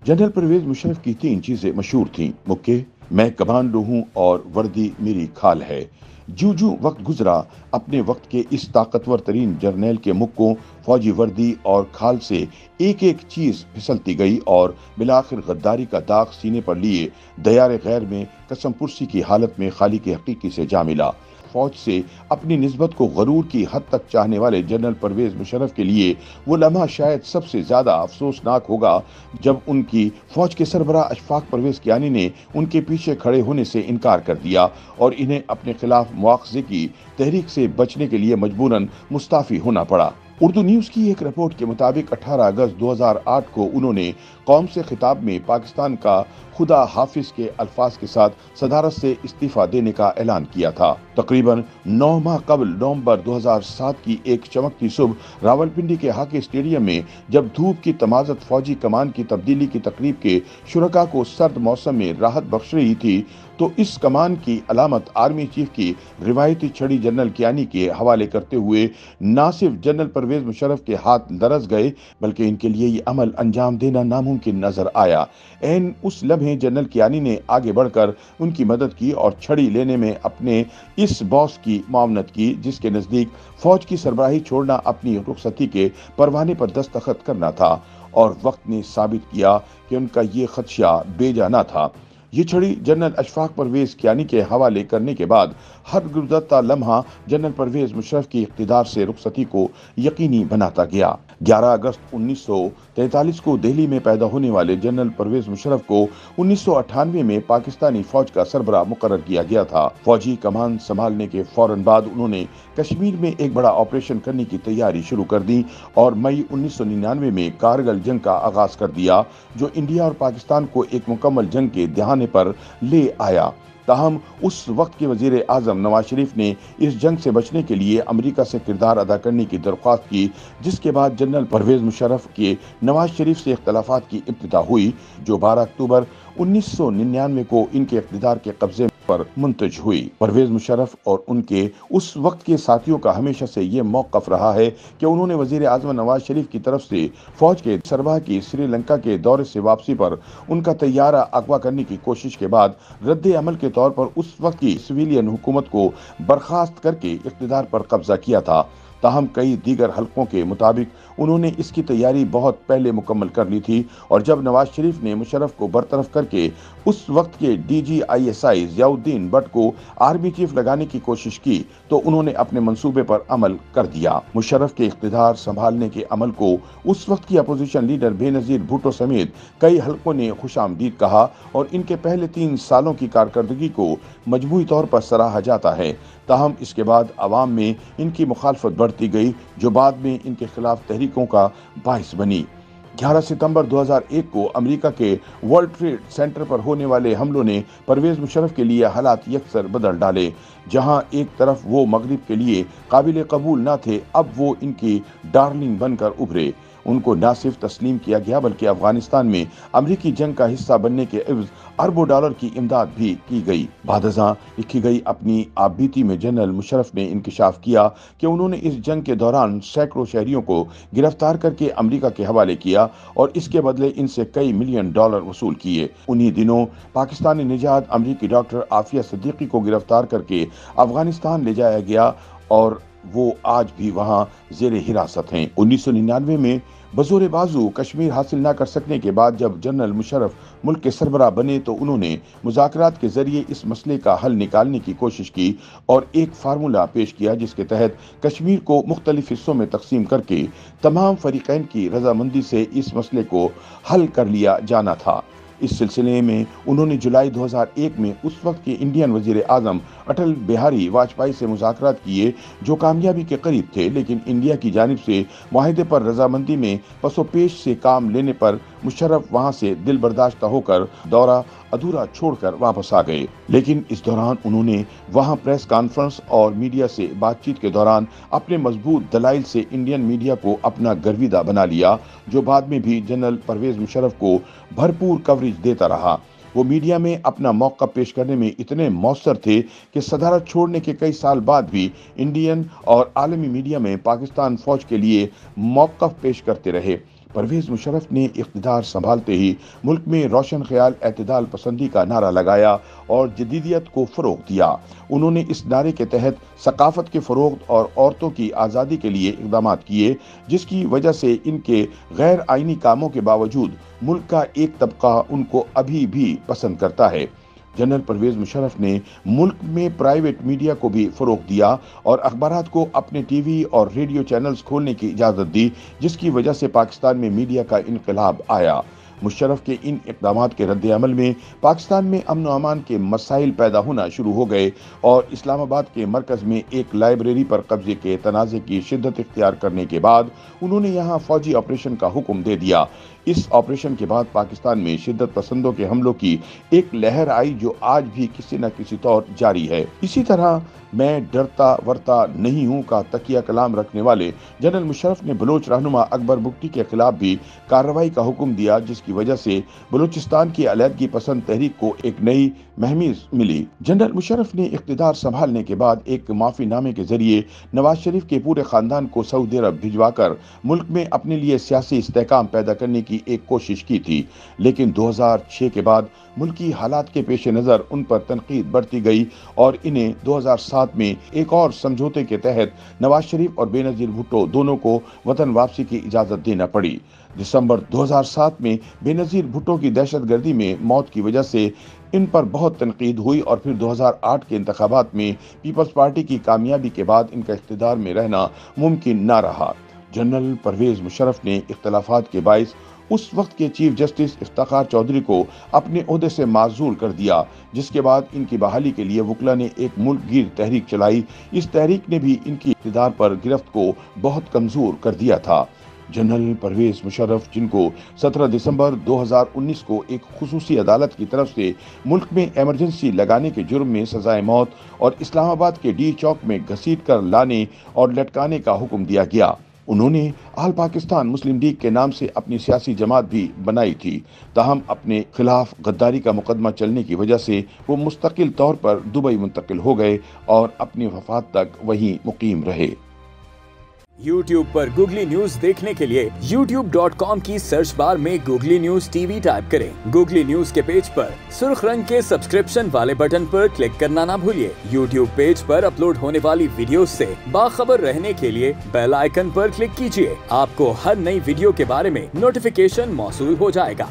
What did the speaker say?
General Parvez Musharraf की 3 चीजें मशहूर थीं। मुक्के, मैं कमांडो हूं और वर्दी मेरी खाल है। जूं जूं वक्त गुजरा, अपने वक्त के इस ताकतवर तरीन जर्नैल के मुक्कों, फौजी वर्दी और खाल से एक एक चीज फिसलती गई और बिलाखिर गद्दारी का दाग सीने पर लिए दयार गैर में कसम पुरसी की हालत में खाली की हकीकी से जा मिला। फौज से अपनी निस्बत को गरूर की हद तक चाहने वाले जनरल परवेज मुशर्रफ के लिए वो लम्हा शायद सबसे ज्यादा अफसोसनाक होगा जब उनकी फौज के सरबराह अशफाक परवेज कियानी ने उनके पीछे खड़े होने से इनकार कर दिया और इन्हें अपने खिलाफ मुआवजे की तहरीक से बचने के लिए मजबूरन मुस्ताफी होना पड़ा। उर्दू न्यूज की एक रिपोर्ट के मुताबिक 18 अगस्त 2008 को उन्होंने कौम से खिताब में पाकिस्तान का खुदा हाफिज के अल्फाज के साथ सदारत से इस्तीफा देने का ऐलान किया था। तकरीबन 9 माह कबल नवंबर 2007 की एक चमकती सुबह रावलपिंडी के हॉकी स्टेडियम में जब धूप की तमाजत फौजी कमान की तब्दीली की तकरीब के शुरका को सर्द मौसम में राहत बख्श रही थी, तो इस कमान की अलामत आर्मी चीफ की रिवायती छड़ी जनरल कियानी के हवाले करते हुए न सिर्फ जनरल परवेज मुशर्रफ के हाथ दरस गए, बल्कि इनके लिए ये अमल अंजाम देना नामुमकिन नजर आया। एन उस लम्हे जनरल कियानी ने आगे बढ़कर उनकी मदद की और छड़ी लेने में अपने इस बॉस की मामनत की, जिसके नजदीक फौज की सरबराही छोड़ना अपनी रुखसती के परवाने पर दस्तखत करना था। और वक्त ने साबित किया कि उनका ये खदशा बेजा न था। ये छड़ी जनरल अशफाक परवेज कियानी के हवाले करने के बाद हर गुजरता लम्हा जनरल परवेज मुशर्रफ की इक़्तिदार से रुखसती को यकीनी बनाता गया। 11 अगस्त 1943 को दिल्ली में पैदा होने वाले जनरल परवेज मुशर्रफ को 1998 में पाकिस्तानी फौज का सरबराह मुकर्रर किया गया था। फौजी कमान संभालने के फौरन बाद उन्होंने कश्मीर में एक बड़ा ऑपरेशन करने की तैयारी शुरू कर दी और मई 1999 में कारगिल जंग का आगाज कर दिया, जो इंडिया और पाकिस्तान को एक मुकम्मल जंग के दहाने पर ले आया। ताहम उस वक्त के वजीर आजम नवाज शरीफ ने इस जंग से बचने के लिए अमेरिका से किरदार अदा करने की दरख्वास्त की, जिसके बाद जनरल परवेज मुशर्रफ के नवाज शरीफ से इख्तलाफात की इब्तिदा हुई, जो 12 अक्टूबर 1999 को इनके इख्तिदार के कब्जे पर मुंतज हुई। परवेज मुशर्रफ और उनके उस वक्त के साथियों का हमेशा से ये मौक़िफ़ रहा है कि उन्होंने वजीर आजम नवाज शरीफ की तरफ से फौज के सरबराह की श्रीलंका के दौरे से वापसी पर उनका तैयारा अगवा करने की कोशिश के बाद रद्द अमल के तौर पर उस वक्त की सिविलियन हुकूमत को बर्खास्त करके इक़्तिदार पर कब्जा किया था। ताहम कई दीगर हलकों के मुताबिक उन्होंने इसकी तैयारी बहुत पहले मुकम्मल कर ली थी और जब नवाज शरीफ ने मुशर्रफ को बरतरफ करके उस वक्त के DGISI ज़ियाउद्दीन भट्ट को आर्मी चीफ लगाने की कोशिश की, तो उन्होंने अपने मंसूबे पर अमल कर दिया। मुशर्रफ के इख्तिदार संभालने के अमल को उस वक्त की अपोजिशन लीडर बेनजीर भुट्टो समेत कई हलकों ने खुशामदीद कहा और इनके पहले 3 सालों की कारकर्दगी को मजमूई तौर पर सराहा जाता है। ताहम इसके बाद अवाम में इनकी मुखालफत बढ़ती गई, जो बाद में इनके खिलाफ तहरीकों का बाइस बनी। 11 सितंबर 2001 को अमेरिका के वर्ल्ड ट्रेड सेंटर पर होने वाले हमलों ने परवेज मुशर्रफ के लिए हालात यकसर बदल डाले। जहां एक तरफ वो मगरिब के लिए काबिल कबूल न थे, अब वो इनकी डार्लिंग बनकर उभरे। उनको न सिर्फ तस्लीम किया गया बल्कि अफगानिस्तान में अमरीकी जंग का हिस्सा बनने के एवज अरबों डॉलर की इमदाद भी की गई। बादशाह लिखी गई अपनी आपबीती में जनरल मुशर्रफ ने इंकशाफ किया कि उन्होंने इस जंग के दौरान सैकड़ों शहरियों को गिरफ्तार करके अमरीका के हवाले किया और इसके बदले इनसे कई मिलियन डॉलर वसूल किए। उन्हीं दिनों पाकिस्तानी निजात अमरीकी डॉक्टर आफिया सिद्दीकी को गिरफ्तार करके अफगानिस्तान ले जाया गया और वो आज भी वहां जेर हिरासत हैं। 1999 में बजोरे बाजू कश्मीर हासिल न कर सकने के बाद जब जनरल मुशर्रफ मुल्क के सरबराह बने, तो उन्होंने मुज़ाकरात के जरिए इस मसले का हल निकालने की कोशिश की और एक फार्मूला पेश किया, जिसके तहत कश्मीर को मुख्तलिफ हिस्सों में तकसीम करके तमाम फरीकैन की रजामंदी से इस मसले को हल कर लिया जाना था। इस सिलसिले में उन्होंने जुलाई 2001 में उस वक्त के इंडियन वजीर आजम अटल बिहारी वाजपेयी से मुज़ाकरात किए, जो कामयाबी के करीब थे, लेकिन इंडिया की जानिब से माहिदे पर रजामंदी में पसोपेश से काम लेने पर मुशर्रफ वहां से दिल बर्दाश्त होकर दौरा अधूरा छोड़कर वापस आ गए। लेकिन इस दौरान उन्होंने वहां प्रेस कॉन्फ्रेंस और मीडिया से बातचीत के दौरान अपने मजबूत दलाइल से इंडियन मीडिया को अपना गर्विदा बना लिया, जो बाद में भी जनरल परवेज मुशर्रफ को भरपूर कवरेज देता रहा। वो मीडिया में अपना मौका पेश करने में इतने मौसर थे कि सदारत छोड़ने के कई साल बाद भी इंडियन और आलमी मीडिया में पाकिस्तान फौज के लिए मौक़िफ़ पेश करते रहे। परवेज मुशर्रफ ने इख्तिदार संभालते ही मुल्क में रोशन ख्याल एतदाल पसंदी का नारा लगाया और जदीदियत को फरोग दिया। उन्होंने इस नारे के तहत सकाफत के फरोग और औरतों की आज़ादी के लिए इक़दाम किए, जिसकी वजह से इनके गैर आइनी कामों के बावजूद मुल्क का एक तबका उनको अभी भी पसंद करता है। जनरल परवेज मुशर्रफ ने मुल्क में प्राइवेट मीडिया को भी फरोग दिया और अखबारात को अपने टीवी और रेडियो चैनल्स खोलने की इजाज़त दी, जिसकी वजह से पाकिस्तान में मीडिया का इनकलाब आया। मुशर्रफ के इन इक़दामात के रद्द अमल में पाकिस्तान में अमन व अमान के मसाइल पैदा होना शुरू हो गए और इस्लामाबाद के मरकज़ में एक लाइब्रेरी पर कब्जे के तनाज़े की शिद्दत इख्तियार करने के बाद उन्होंने यहाँ फौजी ऑपरेशन का हुक्म दे दिया। इस ऑपरेशन के बाद पाकिस्तान में शिद्दत पसंदों के हमलों की एक लहर आई जो आज भी किसी न किसी तौर जारी है। इसी तरह मैं डरता वरता नहीं हूँ का तकिया कलाम रखने वाले जनरल मुशर्रफ ने बलोच रहनुमा अकबर बुगटी के खिलाफ भी कार्रवाई का हुक्म दिया, जिसकी वजह से बलूचिस्तान की अलहदगी पसंद तहरीक को एक नई महमीज मिली। जनरल मुशर्रफ ने इख्तिदार संभालने के बाद एक माफी नामे के जरिए नवाज शरीफ के पूरे खानदान को सऊदी अरब भिजवाकर मुल्क में अपने लिए सियासी इस्तेहकाम पैदा करने की एक कोशिश की थी, लेकिन 2006 के बाद मुल्की हालात के पेश नज़र उन पर तनकीद बढ़ती गई और इन्हें 2007 में एक और समझौते के तहत नवाज शरीफ और बेनज़ीर भुट्टो दोनों को वतन वापसी की इजाज़त देना पड़ी। दिसंबर 2007 में बेनज़ीर भुट्टो की दहशतगर्दी में मौत की वजह से इन पर बहुत तनकीद हुई और फिर 2008 के इंतखाबात में पीपल्स पार्टी की कामयाबी के बाद इनका इख्तिदार में रहना मुमकिन न रहा। जनरल परवेज मुशर्रफ ने इख्तलाफात के बाइस उस वक्त के चीफ जस्टिस इफ्तिखार चौधरी को अपने ओहदे से माजूल कर दिया, जिसके बाद इनकी बहाली के लिए वकला ने एक मुल्क गिर तहरीक चलाई। इस तहरीक ने भी इनकी इख्तिदार पर गिरफ्त को बहुत कमजोर कर दिया था। जनरल परवेज मुशर्रफ, जिनको 17 दिसंबर 2019 को एक खुसूसी अदालत की तरफ से मुल्क में इमरजेंसी लगाने के जुर्म में सजाए मौत और इस्लामाबाद के डी चौक में घसीट कर लाने और लटकाने का हुक्म दिया गया। उन्होंने आल पाकिस्तान मुस्लिम लीग के नाम से अपनी सियासी जमात भी बनाई थी, ताहम अपने खिलाफ गद्दारी का मुकदमा चलने की वजह से वो मुस्तकिल तौर पर दुबई मुंतकिल हो गए और अपनी वफात तक वहीं मुकीम रहे। YouTube पर गूगली न्यूज देखने के लिए youtube.com की सर्च बार में गूगली न्यूज टीवी टाइप करें। गूगली न्यूज के पेज पर सुर्ख रंग के सब्सक्रिप्शन वाले बटन पर क्लिक करना ना भूलिए। YouTube पेज पर अपलोड होने वाली वीडियोस से बाखबर रहने के लिए बेल आइकन पर क्लिक कीजिए। आपको हर नई वीडियो के बारे में नोटिफिकेशन मौसूल हो जाएगा।